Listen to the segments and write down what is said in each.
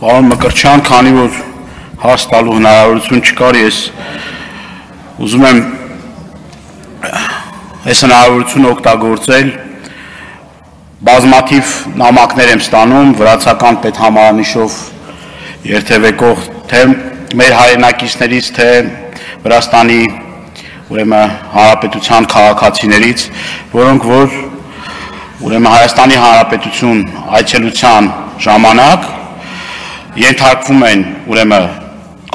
Պարոն Մկրտչյան, քանի որ հարց տալու հնարավորություն չկար, ես ուզում եմ այս հնարավորությունը օգտագործել, բազմաթիվ նամակներ եմ ստանում վրացական պետհամարանիշով երթևեկող թե մեր հայրենակիցներից, թե Վրաստանի Հանրապետության քաղաքացիներից, որոնք որ Հայաստանի Հանրապետություն այցելության ժամանակ ենթարկվում են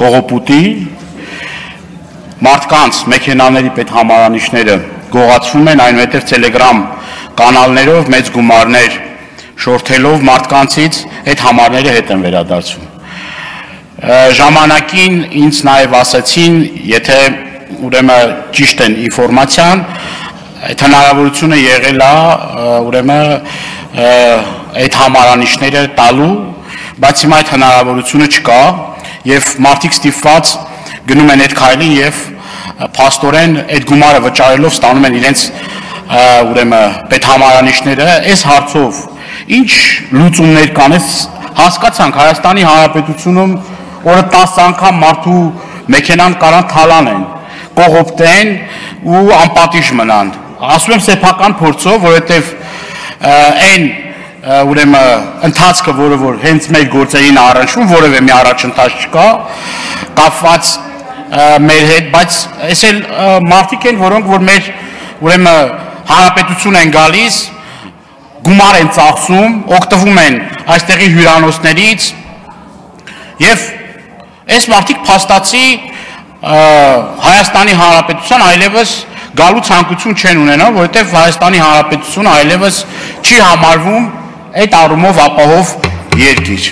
կողոպուտի, մարդկանց մեքենաների պետհամարանիշները գողացվում են, այնուհետև Telegram կանալներով մեծ գումարներ շորթելով մարդկանցից այդ համարները հետ են վերադարձում։ Ժամանակին ինձ նաև ասացին, եթե ճիշտ են ինֆորմացիան, այդ հնարավորությունը եղել է այդ համարանիշները տալու, բայց հիմա այդ հնարավորությունը չկա եւ մարդիկ ստիպված գնում են այդ քայլին եւ փաստորեն այդ գումարը վճարելով ստանում են իրենց պետհամարանիշները։ Այս հարցով ինչ լուծումներ կան, հասկացանք Հայաստանի Հանրապետությունում օրը 10 անգամ մարդու մեքենան կարան թալանեն, կողոպտեն ու անպատիժ մնան։ Ասում եմ սեփական փորձով, որովհետև այն ընթացքը, որը որ հենց մեր գործերին առնչվում, որևէ մի առաջընթաց չկա, կապված մեր հետ, բայց այս էլ մարդիկ են, որոնք որ մեր հանրապետություն են գալիս, գումար են ծախսում, օգտվում են այստեղի հյուրանոցներից եւ այս մարդիկ փաստացի Հայաստանի Հանրապետության այլևս գալու ցանկություն չեն ունենա, որովհետև Հայաստանի Հանրապետությունը այլևս չի համարվում այդ առումով ապահով երկիր։